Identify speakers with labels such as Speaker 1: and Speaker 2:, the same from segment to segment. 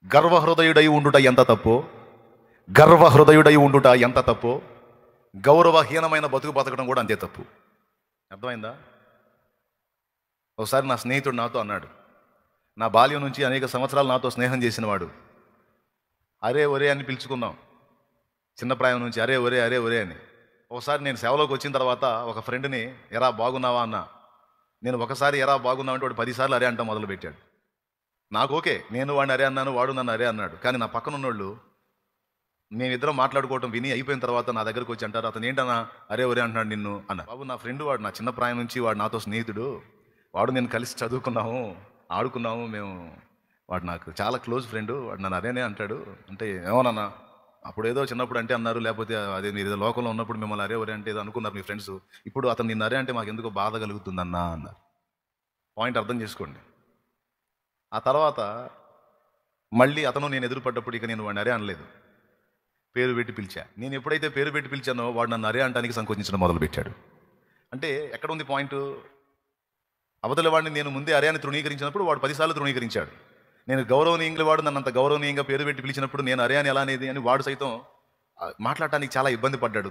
Speaker 1: గర్వహృదయుడై ఉండుట ఎంత తప్పో, గర్వహృదయుడై ఉండుట ఎంత తప్పో, గౌరవహీనమైన బతుకు బతకడం కూడా అంతే తప్పు. అర్థమైందా? ఒకసారి నా స్నేహితుడు నాతో అన్నాడు, నా బాల్యం నుంచి అనేక సంవత్సరాలు నాతో స్నేహం చేసినవాడు, అరే ఒరే అని పిలుచుకున్నాం చిన్న ప్రాయం నుంచి, అరే ఒరే అరే ఒరే అని. ఒకసారి నేను సేవలోకి వచ్చిన తర్వాత ఒక ఫ్రెండ్ని ఎరా బాగున్నావా అన్న. నేను ఒకసారి ఎరా బాగున్నావు అంటే వాడు 10 సార్లు అరే అంటాం మొదలుపెట్టాడు. నాకు ఓకే, నేను వాడిని అరే అన్నాను, వాడు నన్ను అరే అన్నాడు. కానీ నా పక్కన ఉన్నోళ్ళు మేమిద్దరం మాట్లాడుకోవటం విని అయిపోయిన తర్వాత నా దగ్గరకు వచ్చి అంటారు, అతను ఏంటన్నా అరే ఒరే అంటున్నాడు నిన్ను అన్న. బాబు, నా ఫ్రెండ్ వాడు, నా చిన్న ప్రాయం నుంచి వాడు నాతో స్నేహితుడు, వాడు నేను కలిసి చదువుకున్నాము, ఆడుకున్నాము మేము, వాడు నాకు చాలా క్లోజ్ ఫ్రెండ్, వాడు నన్ను అరేనే అంటాడు. అంటే ఏమోనన్నా, అప్పుడు ఏదో చిన్నప్పుడు అంటే అన్నారు, లేకపోతే అదే మీరు ఏదో లోకంలో ఉన్నప్పుడు మిమ్మల్ని అరే ఒరే అంటే ఏదో అనుకున్నారు మీ ఫ్రెండ్స్, ఇప్పుడు అతను నిన్ను అరే అంటే మాకు ఎందుకో బాధ కలుగుతుందన్నా అన్నారు. పాయింట్ అర్థం చేసుకోండి. ఆ తర్వాత మళ్ళీ అతను నేను ఎదురుపడ్డప్పుడు ఇక నేను వాడిని అరే అనలేదు, పేరు పెట్టి పిలిచా. నేను ఎప్పుడైతే పేరు పెట్టి పిలిచానో వాడు నన్ను అరే అంటానికి సంకోచించడం మొదలుపెట్టాడు. అంటే ఎక్కడ ఉంది పాయింట్? అవతల వాడిని నేను ముందే అరే అని తృణీకరించినప్పుడు వాడు 10 సార్లు తృణీకరించాడు. నేను గౌరవనీయంగా వాడు నన్ను అంత గౌరవనీయంగా పేరు పెట్టి పిలిచినప్పుడు నేను అరే అని ఎలా అనేది అని వాడు సైతం మాట్లాడటానికి చాలా ఇబ్బంది పడ్డాడు.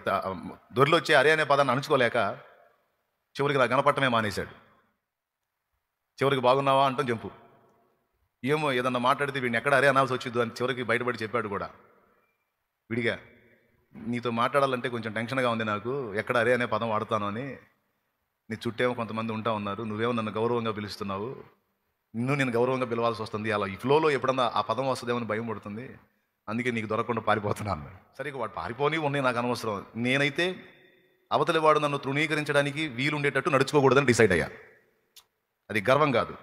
Speaker 1: దొరిలో వచ్చే అరే అనే పదాన్ని అణుచుకోలేక చివరికి నా గణపట్టమే మానేశాడు. చివరికి బాగున్నావా అంటాం జంపు. ఏమో ఏదన్నా మాట్లాడితే వీడిని ఎక్కడ అరే అనాల్సి వచ్చిందో అని చివరికి బయటపడి చెప్పాడు కూడా విడిగా. నీతో మాట్లాడాలంటే కొంచెం టెన్షన్గా ఉంది నాకు, ఎక్కడ అరే అనే పదం వాడతాను అని. నీ చుట్టేమో కొంతమంది ఉంటా ఉన్నారు, నువ్వేమో నన్ను గౌరవంగా పిలుస్తున్నావు, నిన్ను నేను గౌరవంగా పిలవాల్సి వస్తుంది, అలా ఈ ఫ్లోలో ఎప్పుడన్నా ఆ పదం వస్తుందేమని భయం పడుతుంది, అందుకే నీకు దొరకకుండా పారిపోతున్నాను. సరే వాడు పారిపోని ఉన్నాయి, నాకు అనవసరం. నేనైతే అవతలి వాడు నన్ను తృణీకరించడానికి వీలుండేటట్టు నడుచుకోకూడదని డిసైడ్ అయ్యా. అది గర్వం కాదు,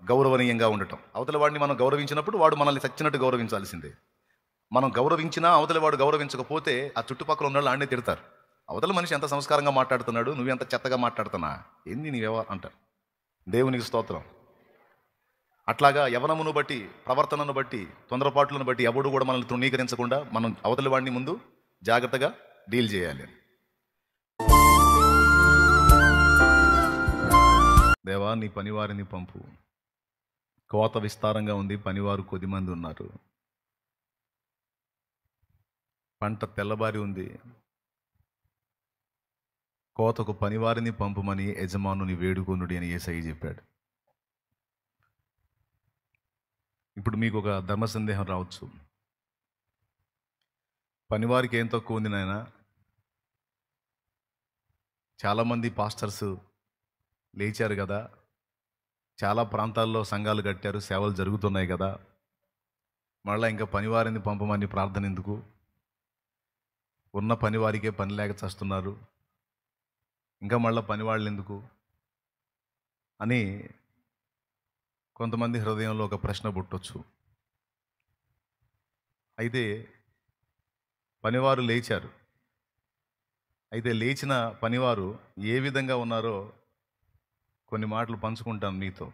Speaker 1: గౌరవనీయంగా ఉండటం. అవతల వాడిని మనం గౌరవించినప్పుడు వాడు మనల్ని చచ్చినట్టు గౌరవించాల్సిందే. మనం గౌరవించినా అవతలి వాడు గౌరవించకపోతే ఆ చుట్టుపక్కల ఉన్న వాళ్ళు ఆడనే తిడతారు, అవతల మనిషి ఎంత సంస్కారంగా మాట్లాడుతున్నాడు, నువ్వెంత చెత్తగా మాట్లాడుతున్నా, ఏంది నీవేవో అంటారు. దేవునికి స్తోత్రం. అట్లాగా యవనమును బట్టి, ప్రవర్తనను బట్టి, తొందరపాట్లను బట్టి ఎవడు కూడా మనల్ని తృణీకరించకుండా మనం అవతలి వాడిని ముందు జాగ్రత్తగా డీల్ చేయాలి. దేవా, నీ పనివారిని పంపు. కోత విస్తారంగా ఉంది, పనివారు కొద్దిమంది ఉన్నారు. పంట తెల్లబారి ఉంది, కోతకు పనివారిని పంపుమని యజమానుని వేడుకొనుడి అని యేసయ్య చెప్పాడు. ఇప్పుడు మీకు ఒక ధర్మ సందేహం రావచ్చు, పనివారికి ఏం తక్కువ ఉంది నాయన? చాలామంది పాస్టర్స్ లేచారు కదా, చాలా ప్రాంతాల్లో సంఘాలు కట్టారు, సేవలు జరుగుతున్నాయి కదా, మళ్ళీ ఇంకా పనివారిని పంపమని ప్రార్థన ఎందుకు? ఉన్న పనివారికే పని లేక చేస్తున్నారు, ఇంకా మళ్ళీ పనివాళ్ళు ఎందుకు అని కొంతమంది హృదయంలో ఒక ప్రశ్న పుట్టొచ్చు. అయితే పనివారు లేచారు, అయితే లేచిన పనివారు ఏ విధంగా ఉన్నారో కొన్ని మాటలు పంచుకుంటాను మీతో.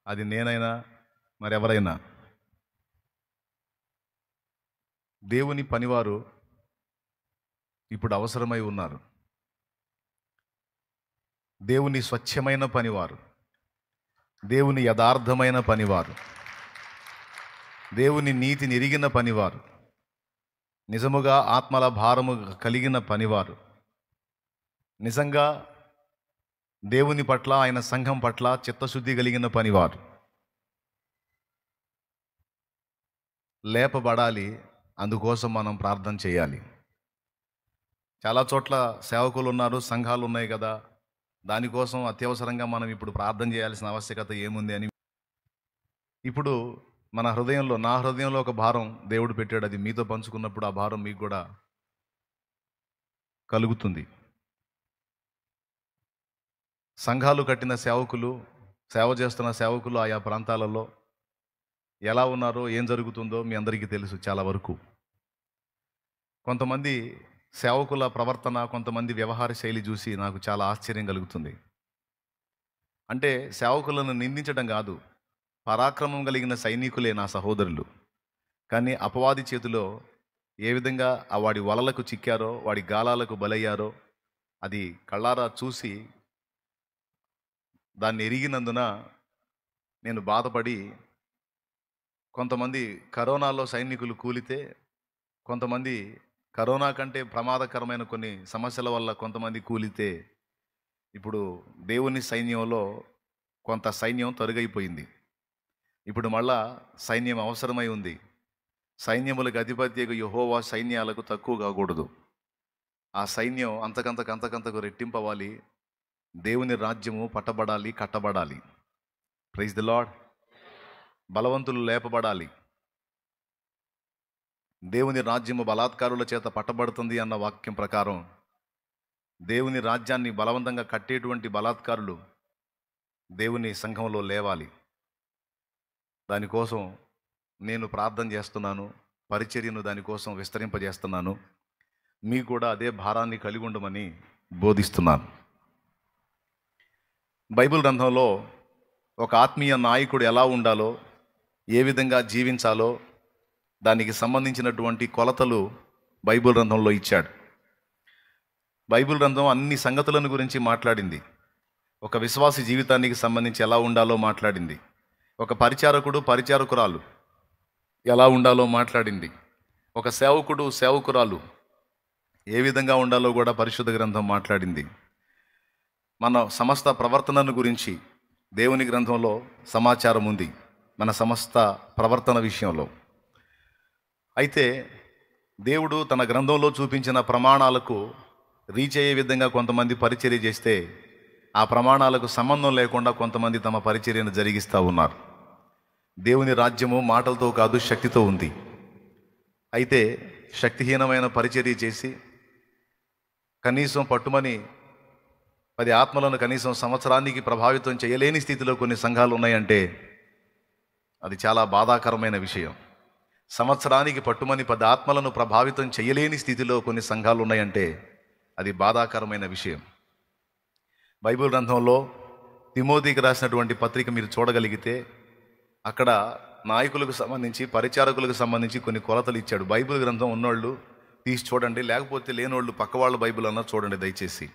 Speaker 1: అది నేనైనా మరెవరైనా, దేవుని పనివారు ఇప్పుడు అవసరమై ఉన్నారు. దేవుని స్వచ్ఛమైన పనివారు, దేవుని యథార్థమైన పనివారు, దేవుని నీతిని ఎరిగిన పనివారు, నిజముగా ఆత్మల భారము కలిగిన పనివారు, నిజంగా దేవుని పట్ల, ఆయన సంఘం పట్ల చిత్తశుద్ధి కలిగిన పనివారు లేపబడాలి. అందుకోసం మనం ప్రార్థన చేయాలి. చాలా చోట్ల సేవకులు ఉన్నారు, సంఘాలు ఉన్నాయి కదా, దానికోసం అత్యవసరంగా మనం ఇప్పుడు ప్రార్థన చేయాల్సిన ఆవశ్యకత ఏముంది అని ఇప్పుడు మన హృదయంలో, నా హృదయంలో ఒక భారం దేవుడు పెట్టాడు. అది మీతో పంచుకున్నప్పుడు ఆ భారం మీకు కూడా కలుగుతుంది. సంఘాలు కట్టిన సేవకులు, సేవ చేస్తున్న సేవకులు ఆయా ప్రాంతాలలో ఎలా ఉన్నారో, ఏం జరుగుతుందో మీ అందరికీ తెలుసు. చాలా వరకు కొంతమంది సేవకుల ప్రవర్తన, కొంతమంది వ్యవహార శైలి చూసి నాకు చాలా ఆశ్చర్యం కలుగుతుంది. అంటే సేవకులను నిందించడం కాదు, పరాక్రమం కలిగిన సైనికులే నా సహోదరులు, కానీ అపవాది చేతిలో ఏ విధంగా వాడి వలలకు చిక్కారో, వాడి గాలాలకు బలయ్యారో అది కళ్ళారా చూసి దాన్ని ఎరిగినందున నేను బాధపడి కొంతమంది కరోనాలో సైనికులు కూలితే, కొంతమంది కరోనా కంటే ప్రమాదకరమైన కొన్ని సమస్యల వల్ల కొంతమంది కూలితే, ఇప్పుడు దేవుని సైన్యంలో కొంత సైన్యం తరుగైపోయింది. ఇప్పుడు మళ్ళా సైన్యం అవసరమై ఉంది. సైన్యములకు అధిపత్యకు యెహోవా సైన్యాలకు తక్కువ కాకూడదు. ఆ సైన్యం అంతకంతకు రెట్టింపవాలి. దేవుని రాజ్యము పట్టబడాలి, కట్టబడాలి. Praise the Lord. బలవంతులు లేపబడాలి. దేవుని రాజ్యము బలాత్కారుల చేత పట్టబడుతుంది అన్న వాక్యం ప్రకారం దేవుని రాజ్యాన్ని బలవంతంగా కట్టేటువంటి బలాత్కారులు దేవుని సంఘంలో లేవాలి. దానికోసం నేను ప్రార్థన చేస్తున్నాను, పరిచర్యను దానికోసం విస్తరింపజేస్తున్నాను. మీకు కూడా అదే భారాన్ని కలిగి ఉండమని బోధిస్తున్నాను. బైబిల్ గ్రంథంలో ఒక ఆత్మీయ నాయకుడు ఎలా ఉండాలో, ఏ విధంగా జీవించాలో దానికి సంబంధించినటువంటి కొలతలు బైబిల్ గ్రంథంలో ఇచ్చాడు. బైబిల్ గ్రంథం అన్ని సంగతులను గురించి మాట్లాడింది. ఒక విశ్వాసి జీవితానికి సంబంధించి ఎలా ఉండాలో మాట్లాడింది. ఒక పరిచారకుడు, పరిచారకురాలు ఎలా ఉండాలో మాట్లాడింది. ఒక సేవకుడు, సేవకురాలు ఏ విధంగా ఉండాలో కూడా పరిశుద్ధ గ్రంథం మాట్లాడింది. మన సమస్త ప్రవర్తనను గురించి దేవుని గ్రంథంలో సమాచారం ఉంది, మన సమస్త ప్రవర్తన విషయంలో. అయితే దేవుడు తన గ్రంథంలో చూపించిన ప్రమాణాలకు రీచ్ అయ్యే విధంగా కొంతమంది పరిచర్య చేస్తే, ఆ ప్రమాణాలకు సంబంధం లేకుండా కొంతమంది తమ పరిచర్యను జరిగిస్తూ ఉన్నారు. దేవుని రాజ్యము మాటలతో కాదు, శక్తితో ఉంది. అయితే శక్తిహీనమైన పరిచర్య చేసి కనీసం పట్టుమని 10 ఆత్మలను కనీసం సంవత్సరానికి ప్రభావితం చేయలేని స్థితిలో కొన్ని సంఘాలు ఉన్నాయంటే అది చాలా బాధాకరమైన విషయం. సంవత్సరానికి పట్టుమని 10 ఆత్మలను ప్రభావితం చేయలేని స్థితిలో కొన్ని సంఘాలు ఉన్నాయంటే అది బాధాకరమైన విషయం. బైబిల్ గ్రంథంలో తిమోతికి రాసినటువంటి పత్రిక మీరు చూడగలిగితే అక్కడ నాయకులకు సంబంధించి, పరిచారకులకు సంబంధించి కొన్ని కొలతలు ఇచ్చాడు. బైబిల్ గ్రంథం ఉన్నోళ్ళు తీసి చూడండి, లేకపోతే లేనోళ్ళు పక్క వాళ్ళ బైబిల్ అన్నా చూడండి దయచేసి.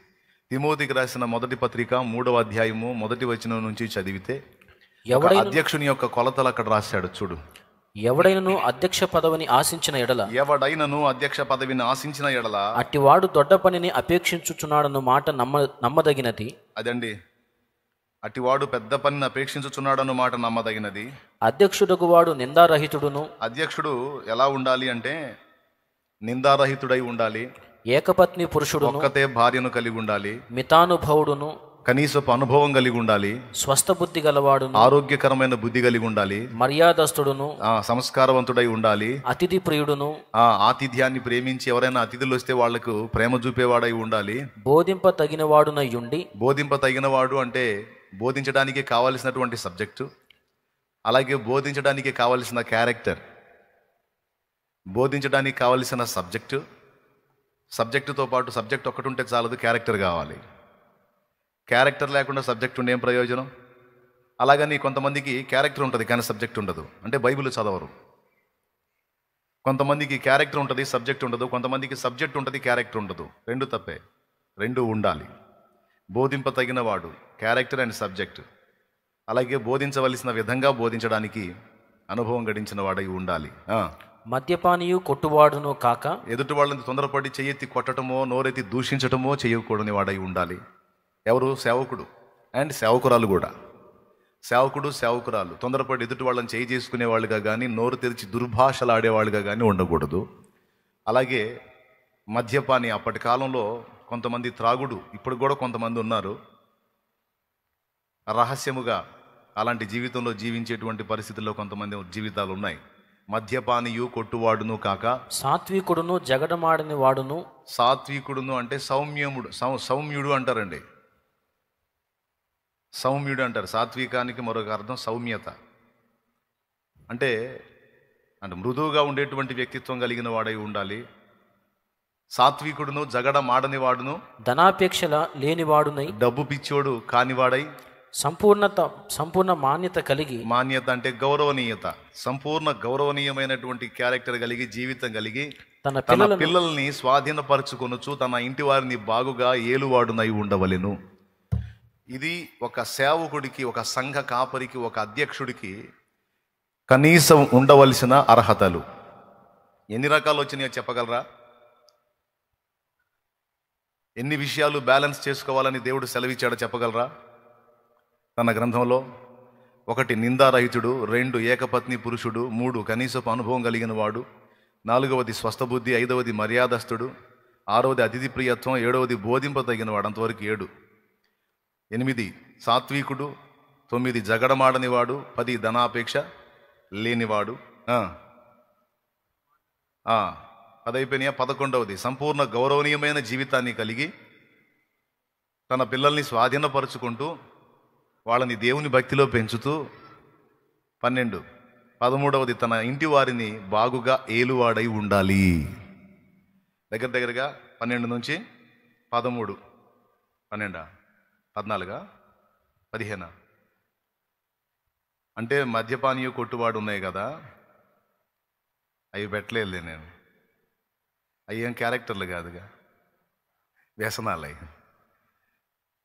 Speaker 1: తిమోతికి రాసిన మొదటి పత్రిక 3వ అధ్యాయము 1వ వచనం నుంచి చదివితే అధ్యక్షుని యొక్క కొలతలు అక్కడ రాశాడు. చూడు.
Speaker 2: ఎవడైనను అధ్యక్ష పదవిని ఆశించిన ఎడల అట్టివాడు దొడ్డ పనిని అపేక్షించుచున్నాడన్న మాట నమ్మదగినది.
Speaker 1: అదండి, అట్టివాడు పెద్ద పనిని అపేక్షించుచున్నాడన్న మాట నమ్మదగినది.
Speaker 2: అధ్యక్షుడకు వాడు నిందారహితుడును.
Speaker 1: అధ్యక్షుడు ఎలా ఉండాలి అంటే నిందారహితుడై ఉండాలి.
Speaker 2: ఏకపత్ని పురుషుడు,
Speaker 1: ఒక్కతే భార్యను కలిగి ఉండాలి.
Speaker 2: మితానుభవుడును,
Speaker 1: కనీసపు అనుభవం కలిగి ఉండాలి.
Speaker 2: స్వస్థ బుద్ధి గలవాడును,
Speaker 1: ఆరోగ్యకరమైన బుద్ధి కలిగి ఉండాలి.
Speaker 2: మర్యాదస్తుడును,
Speaker 1: సంస్కారవంతుడై ఉండాలి.
Speaker 2: అతిథి ప్రియుడును,
Speaker 1: ఆతిథ్యాన్ని ప్రేమించి ఎవరైనా అతిథులు వస్తే వాళ్లకు ప్రేమ చూపేవాడై ఉండాలి.
Speaker 2: బోధింప తగినవాడునయ్యుండి.
Speaker 1: బోధింప తగినవాడు అంటే బోధించడానికి కావలసినటువంటి సబ్జెక్టు, అలాగే బోధించడానికి కావలసిన క్యారెక్టర్. బోధించడానికి కావలసిన సబ్జెక్టుతో పాటు సబ్జెక్ట్ ఒక్కటి ఉంటే చాలదు, క్యారెక్టర్ కావాలి. క్యారెక్టర్ లేకుండా సబ్జెక్ట్ ఉండే ఏం ప్రయోజనం? అలాగని కొంతమందికి క్యారెక్టర్ ఉంటుంది కానీ సబ్జెక్ట్ ఉండదు, అంటే బైబిల్ చదవరు. కొంతమందికి క్యారెక్టర్ ఉంటుంది, సబ్జెక్ట్ ఉండదు. కొంతమందికి సబ్జెక్ట్ ఉంటుంది, క్యారెక్టర్ ఉండదు. రెండు తప్పే, రెండు ఉండాలి. బోధింప తగినవాడు, క్యారెక్టర్ అండ్ సబ్జెక్ట్. అలాగే బోధించవలసిన విధంగా బోధించడానికి అనుభవం గడించిన వాడై ఉండాలి.
Speaker 2: మద్యపానీయు కొట్టువాడును కాక,
Speaker 1: ఎదుటి వాళ్ళని తొందరపడి చెయ్యెత్తి కొట్టడమో నోరెత్తి దూషించటమో చేయకూడని వాడై ఉండాలి. ఎవరు? సేవకుడు అండ్ సేవకురాలు కూడా. సేవకుడు, సేవకురాలు తొందరపడి ఎదుటి వాళ్ళని చేయి చేసుకునేవాళ్ళుగా కానీ, నోరు తెరిచి దుర్భాషలు ఆడేవాళ్ళుగా కానీ ఉండకూడదు. అలాగే మద్యపాని, అప్పటి కాలంలో కొంతమంది త్రాగుడు, ఇప్పుడు కూడా కొంతమంది ఉన్నారు రహస్యముగా అలాంటి జీవితంలో జీవించేటువంటి పరిస్థితుల్లో కొంతమంది జీవితాలు ఉన్నాయి. మద్యపానియు కొట్టువాడును కాక,
Speaker 2: సాత్వికుడును, జగడమాడని వాడును.
Speaker 1: సాత్వికుడును అంటే సౌమ్యుడు అంటారండి. సౌమ్యుడు అంటారు. సాత్వికానికి మరొక అర్థం సౌమ్యత. అంటే మృదువుగా ఉండేటువంటి వ్యక్తిత్వం కలిగిన వాడై ఉండాలి. సాత్వికుడును, జగడ మాడని వాడును,
Speaker 2: ధనాపేక్షల లేనివాడునై,
Speaker 1: డబ్బు పిచ్చోడు కానివాడై,
Speaker 2: సంపూర్ణ మాన్యత కలిగి.
Speaker 1: మాన్యత అంటే గౌరవనీయత, సంపూర్ణ గౌరవనీయమైనటువంటి క్యారెక్టర్ కలిగి, జీవితం కలిగి, తన పిల్లల్ని స్వాధీనపరచుకొనుచు తన ఇంటి వారిని బాగుగా ఏలువాడునై ఉండవలెను. ఇది ఒక సేవకుడికి, ఒక సంఘ కాపరికి, ఒక అధ్యక్షుడికి కనీసం ఉండవలసిన అర్హతలు ఎన్ని రకాలు వచ్చినాయో చెప్పగలరా? ఎన్ని విషయాలు బ్యాలెన్స్ చేసుకోవాలని దేవుడు సెలవిచ్చాడో చెప్పగలరా? తన గ్రంథంలో 1 నిందారహితుడు, 2 ఏకపత్ని పురుషుడు, 3 కనీసపు అనుభవం కలిగిన వాడు, 4వది స్వస్థబుద్ధి, 5వది మర్యాదస్తుడు, 6వది అతిథి ప్రియత్వం, 7వది బోధింపదగిన వాడు, అంతవరకు 7. 8 సాత్వికుడు, 9 జగడమాడనివాడు, 10 ధనాపేక్ష లేనివాడు, 10 అయిపోయినాయా? 11వది సంపూర్ణ గౌరవనీయమైన జీవితాన్ని కలిగి తన పిల్లల్ని స్వాధీనపరుచుకుంటూ వాళ్ళని దేవుని భక్తిలో పెంచుతూ 13వది తన ఇంటి వారిని బాగుగా ఏలువాడై ఉండాలి. దగ్గరగా 12 నుంచి 13, 12, 14, 15 అంటే మద్యపానీయ కొట్టువాడు ఉన్నాయి కదా, అవి పెట్టలేదు నేను. అవి ఏం క్యారెక్టర్లు కాదుగా, వ్యసనాలు.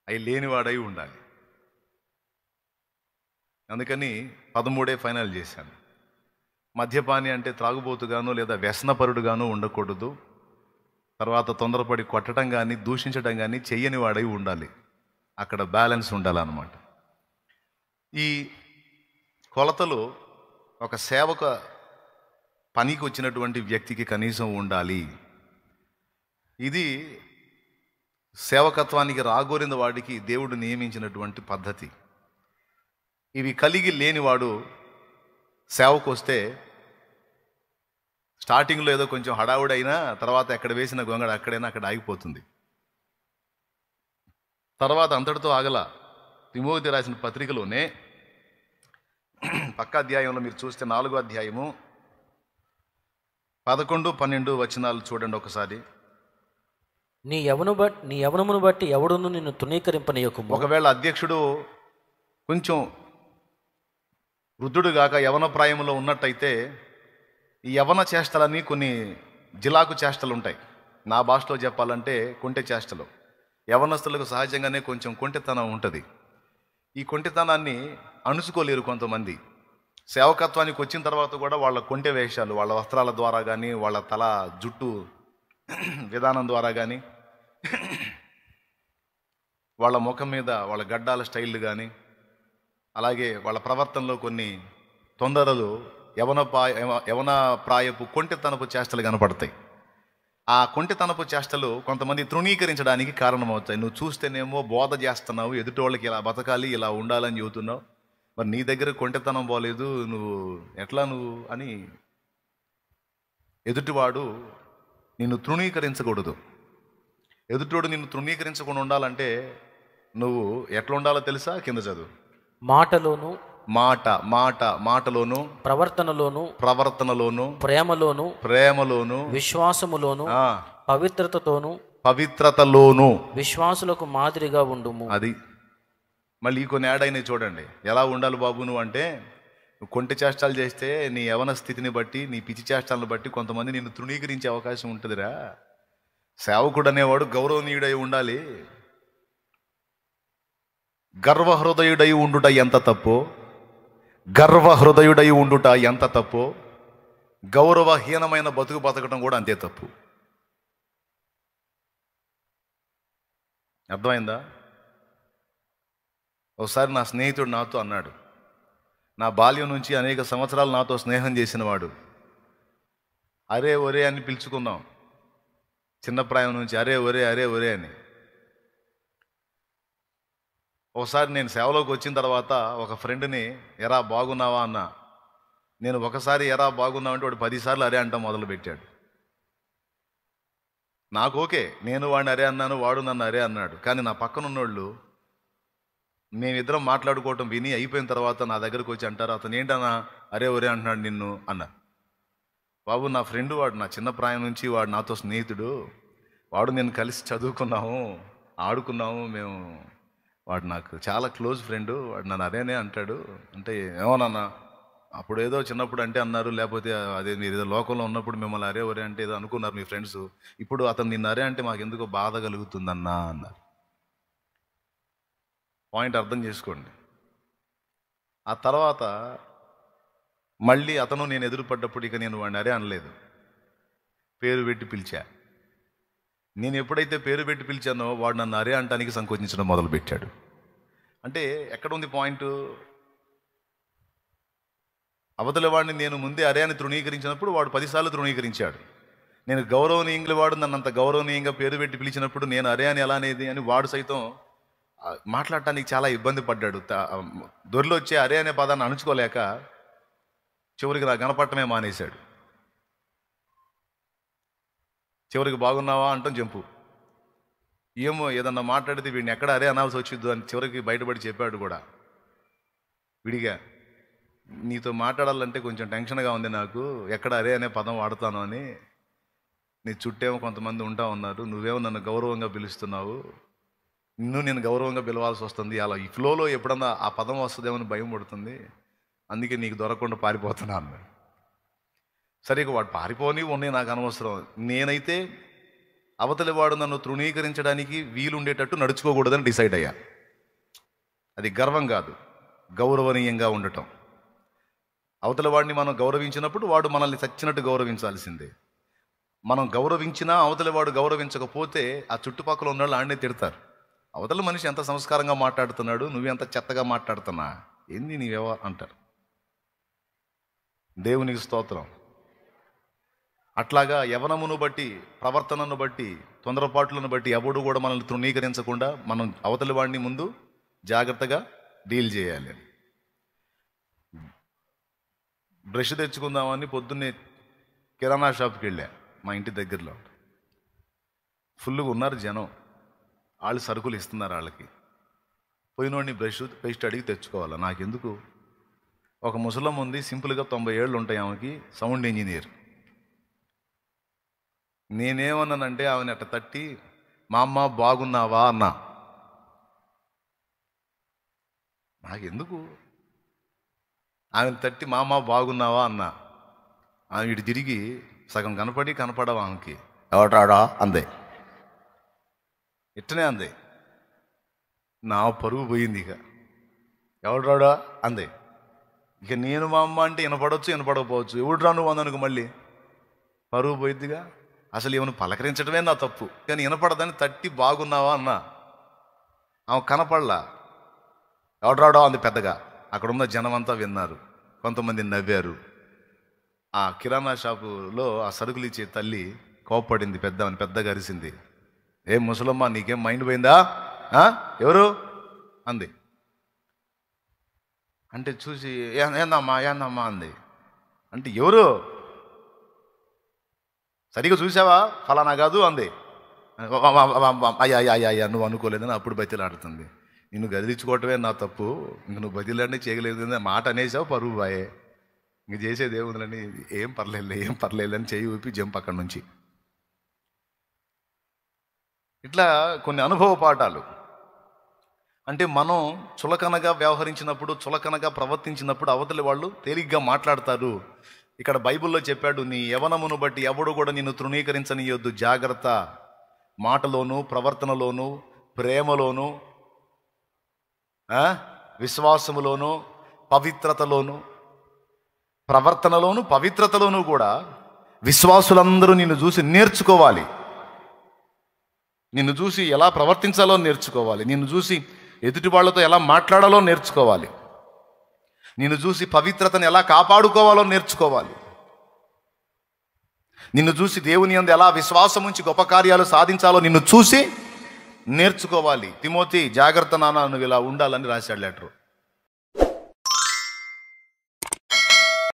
Speaker 1: అవి లేనివాడై ఉండాలి. అందుకని 13 ఫైనల్ చేశాను. మద్యపాని అంటే త్రాగుబోతుగాను లేదా వ్యసనపరుడుగాను ఉండకూడదు. తర్వాత తొందరపడి కొట్టడం కానీ దూషించడం కానీ చెయ్యని వాడై ఉండాలి. అక్కడ బ్యాలెన్స్ ఉండాలన్నమాట. ఈ కొలతలు ఒక సేవక పనికి వచ్చినటువంటి వ్యక్తికి కనీసం ఉండాలి. ఇది సేవకత్వానికి రాగోరిన వాడికి దేవుడు నియమించినటువంటి పద్ధతి. ఇవి కలిగి లేనివాడు సేవకు వస్తే స్టార్టింగ్లో ఏదో కొంచెం హడావుడైనా తర్వాత ఎక్కడ వేసిన గొంగడ అక్కడైనా అక్కడ ఆగిపోతుంది. తర్వాత అంతటితో ఆగల. తిమోతి రాసిన పత్రికలోనే పక్క అధ్యాయంలో మీరు చూస్తే 4వ అధ్యాయము 11, 12 వచనాలు చూడండి ఒకసారి.
Speaker 2: నీ యవనమును బట్టి ఎవడును నిన్ను తృణీకరింపనీయకుము.
Speaker 1: ఒకవేళ అధ్యక్షుడు కొంచెం వృద్ధుడు గాక యవన ప్రాయంలో ఉన్నట్టయితే ఈ యవన చేష్టలన్నీ కొన్ని జిలాకు చేష్టలు ఉంటాయి. నా భాషలో చెప్పాలంటే కొంటె చేష్టలు. యవనస్తులకు సహజంగానే కొంచెం కొంటెతనం ఉంటుంది. ఈ కొంటెతనాన్ని అణుచుకోలేరు కొంతమంది. సేవకత్వానికి వచ్చిన తర్వాత కూడా వాళ్ళ కొంటె వేషాలు, వాళ్ళ వస్త్రాల ద్వారా కానీ, వాళ్ళ తల జుట్టు విధానం ద్వారా కానీ, వాళ్ళ ముఖం మీద వాళ్ళ గడ్డాల స్టైల్ కానీ, అలాగే వాళ్ళ ప్రవర్తనలో కొన్ని తొందరలు యవన ప్రాయపు కొంటెతనపు చేష్టలు కనపడతాయి. ఆ కొంటెతనపు చేష్టలు కొంతమంది తృణీకరించడానికి కారణమవుతాయి. నువ్వు చూస్తేనేమో బోధ చేస్తున్నావు, ఎదుటి వాళ్ళకి ఇలా బతకాలి, ఇలా ఉండాలని చెబుతున్నావు, మరి నీ దగ్గర కొంటెతనం పోలేదు, నువ్వు ఎట్లా అని ఎదుటివాడు నిన్ను తృణీకరించకూడదు. ఎదుటోడు నిన్ను తృణీకరించకుండా ఉండాలంటే నువ్వు ఎట్లా ఉండాలో తెలుసా? కింద చదువు. మాటలోను, ప్రవర్తనలోను, ప్రేమలోను, పవిత్రతలోను
Speaker 2: విశ్వాసులకు మాదిరిగా ఉండుము.
Speaker 1: అది మళ్ళీ కొన్ని యాడ్ అయినాయి చూడండి. ఎలా ఉండాలి బాబు నువ్వు అంటే, నువ్వు కొంటె చేష్టాలు చేస్తే నీ యవన స్థితిని బట్టి, నీ పిచ్చి చేష్టాలను బట్టి కొంతమంది నిన్ను తృణీకరించే అవకాశం ఉంటుందిరా. సేవకుడు అనేవాడు గౌరవనీయుడై ఉండాలి. గర్వహృదయుడై ఉండుట ఎంత తప్పో, గౌరవహీనమైన బతుకు బతకడం కూడా అంతే తప్పు. అర్థమైందా? ఒకసారి నా స్నేహితుడు నాతో అన్నాడు, నా బాల్యం నుంచి అనేక సంవత్సరాలు నాతో స్నేహం చేసినవాడు, అరే ఒరే అని పిలుచుకున్నాం చిన్న ప్రాయం నుంచి, అరే ఒరే అని. ఒకసారి నేను సేవలోకి వచ్చిన తర్వాత ఒక ఫ్రెండ్ని ఎరా బాగున్నావా అన్నా. నేను ఒకసారి ఎరా బాగున్నావు అంటే వాడు 10 సార్లు అరే అంటాం మొదలుపెట్టాడు. నాకు ఓకే, నేను వాడిని అరే అన్నాను, వాడు నన్ను అరే అన్నాడు. కానీ నా పక్కన ఉన్నోళ్ళు మేమిద్దరం మాట్లాడుకోవటం విని అయిపోయిన తర్వాత నా దగ్గరకు వచ్చి అంటారు, అతను ఏంటన్నా అరే ఒరే అంటున్నాడు నిన్ను అన్నా. బాబు, నా ఫ్రెండ్ వాడు, నా చిన్న ప్రాయం నుంచి వాడు నాతో స్నేహితుడు, వాడు నేను కలిసి చదువుకున్నాము, ఆడుకున్నాము మేము, వాడు నాకు చాలా క్లోజ్ ఫ్రెండ్, వాడు నన్ను అరేనే అంటాడు. అంటే ఏమోనన్నా అప్పుడు ఏదో చిన్నప్పుడు అంటే అన్నారు, లేకపోతే అదే మీరు ఏదో లోకంలో ఉన్నప్పుడు మిమ్మల్ని అరే ఒరే అంటే ఏదో అనుకున్నారు మీ ఫ్రెండ్స్, ఇప్పుడు అతను నిన్ను అరే అంటే మాకు ఎందుకో బాధ కలుగుతుందన్నా అన్నారు. పాయింట్ అర్థం చేసుకోండి. ఆ తర్వాత మళ్ళీ అతను నేను ఎదురుపడ్డప్పుడు ఇక నేను వాడిని అరే అనలేదు, పేరు పెట్టి పిలిచా. నేను ఎప్పుడైతే పేరు పెట్టి పిలిచానో వాడు నన్ను అరే అంటానికి సంకోచించడం మొదలుపెట్టాడు. అంటే ఎక్కడ ఉంది పాయింట్? అవతల వాడిని నేను ముందే అరే అని తృణీకరించినప్పుడు వాడు 10 సార్లు తృణీకరించాడు. నేను గౌరవనీయంగా వాడు నన్ను అంత గౌరవనీయంగా పేరు పెట్టి పిలిచినప్పుడు నేను అరే అని ఎలా అనేది అని వాడు సైతం మాట్లాడటానికి చాలా ఇబ్బంది పడ్డాడు. దొరిలో వచ్చే అరే అనే పదాన్ని అణుచుకోలేక చివరికి నా కనపడటమే మానేశాడు. చివరికి బాగున్నావా అంటాం జంపు. ఏమో ఏదన్నా మాట్లాడితే వీడిని ఎక్కడ అరే అనాల్సి వచ్చిద్దు అని చివరికి బయటపడి చెప్పాడు కూడా విడిగా. నీతో మాట్లాడాలంటే కొంచెం టెన్షన్గా ఉంది నాకు, ఎక్కడ అరే అనే పదం వాడతాను అని. నీ చుట్టేమో కొంతమంది ఉంటా ఉన్నారు, నువ్వేమో నన్ను గౌరవంగా పిలుస్తున్నావు, నేను గౌరవంగా పిలవాల్సి వస్తుంది. అలా ఈ ఫ్లోలో ఎప్పుడన్నా ఆ పదం వస్తుందేమో అని భయం పడుతుంది, అందుకే నీకు దొరకకుండా పారిపోతున్నా అన్నాడు. సరే ఇక వాడు పారిపోని ఉన్నాయి, నాకు అనవసరం. నేనైతే అవతలి వాడు నన్ను తృణీకరించడానికి వీలుండేటట్టు నడుచుకోకూడదని డిసైడ్ అయ్యా. అది గర్వం కాదు, గౌరవనీయంగా ఉండటం. అవతల వాడిని మనం గౌరవించినప్పుడు వాడు మనల్ని చచ్చినట్టు గౌరవించాల్సిందే. మనం గౌరవించినా అవతల వాడు గౌరవించకపోతే ఆ చుట్టుపక్కల ఉన్న వాళ్ళు ఆడనే తిడతారు. అవతల మనిషి ఎంత సంస్కారంగా మాట్లాడుతున్నాడు, నువ్వెంత చెత్తగా మాట్లాడుతున్నా, ఏంది నీవేవో అంటారు. దేవునికి స్తోత్రం. అట్లాగా యవనమును బట్టి, ప్రవర్తనను బట్టి, తొందరపాట్లను బట్టి ఎవడు కూడా మనల్ని తృణీకరించకుండా మనం అవతలి వాడిని ముందు జాగ్రత్తగా డీల్ చేయాలి. బ్రష్ తెచ్చుకుందామని పొద్దున్నే కిరాణా షాప్కి వెళ్ళా, మా ఇంటి దగ్గరలో. ఫుల్గా ఉన్నారు జనం, వాళ్ళు సరుకులు ఇస్తున్నారు. వాళ్ళకి పోయినోడిని బ్రష్ పేస్ట్ అడిగి తెచ్చుకోవాలి. నాకెందుకు, ఒక ముసలమ్మ ఉంది, సింపుల్గా 90 ఏళ్ళు ఉంటాయి ఆమెకి, సౌండ్ ఇంజనీర్. నేనేమన్నానంటే ఆమెను అట్ట తట్టి మా అమ్మ బాగున్నావా అన్నా. నాకెందుకు, ఆమెను తట్టి మా అమ్మ బాగున్నావా అన్నా. ఆమె ఇటు తిరిగి సగం కనపడవా ఆమెకి, ఎవటాడా అందే, ఇట్టనే అందే. నా పరుగు పోయింది. ఇక ఎవడాడా అందే. ఇక నేను మా అమ్మ అంటే వినపడవచ్చు, వినపడకపోవచ్చు. ఎవడు రా నువ్వు అందనుకు మళ్ళీ పరుగు పోయిద్దిగా. అసలు ఏమైనా పలకరించడమే నా తప్పు, కానీ వినపడదని తట్టి బాగున్నావా అన్నా. ఆమె కనపడలా, ఎవడరాడో అంది పెద్దగా. అక్కడున్న జనం అంతా విన్నారు, కొంతమంది నవ్వారు. ఆ కిరాణా షాపులో ఆ సరుకులు ఇచ్చే తల్లి కోప్పడింది, పెద్దగా అరిసింది. ఏం ముసలమ్మ నీకేం మైండ్ పోయిందా, ఎవరు అంది. అంటే చూసి ఏందమ్మా అంది. అంటే ఎవరు సరిగా చూసావా, ఫలానా కాదు అంది. అయ్యా నువ్వు అనుకోలేదని అప్పుడు బతిలాడుతుంది. నిన్ను గదిలించుకోవటమే నా తప్పు, ఇంక నువ్వు బదిలాడిని చేయగలేదు మాట అనేసావు, పరువు బాయే, ఇంక చేసేది ఏముందని, ఏం పర్లేదులని చేయి ఊపి జంప్ అక్కడి నుంచి. ఇట్లా కొన్ని అనుభవ పాఠాలు. అంటే మనం చులకనగా వ్యవహరించినప్పుడు, చులకనగా ప్రవర్తించినప్పుడు అవతలి వాళ్ళు తేలిగ్గా మాట్లాడతారు. ఇక్కడ బైబిల్లో చెప్పాడు, నీ యవనమును బట్టి ఎవడు కూడా నిన్ను తృణీకరించనీయొద్దు, జాగ్రత్త. మాటలోను, ప్రవర్తనలోను, ప్రేమలోను, విశ్వాసములోను, పవిత్రతలోను, ప్రవర్తనలోను, పవిత్రతలోను కూడా విశ్వాసులందరూ నిన్ను చూసి నేర్చుకోవాలి. నిన్ను చూసి ఎలా ప్రవర్తించాలో నేర్చుకోవాలి. నిన్ను చూసి ఎదుటి వాళ్ళతో ఎలా మాట్లాడాలో నేర్చుకోవాలి. నిన్ను చూసి పవిత్రతను ఎలా కాపాడుకోవాలో నేర్చుకోవాలి. నిన్ను చూసి దేవుని యందు ఎలా విశ్వాసం ఉంచి గొప్ప కార్యాలు సాధించాలో నిన్ను చూసి నేర్చుకోవాలి. తిమోతి జాగ్రత్త నాన్న, నువ్వు ఇలా ఉండాలని రాశాడు లెటర్.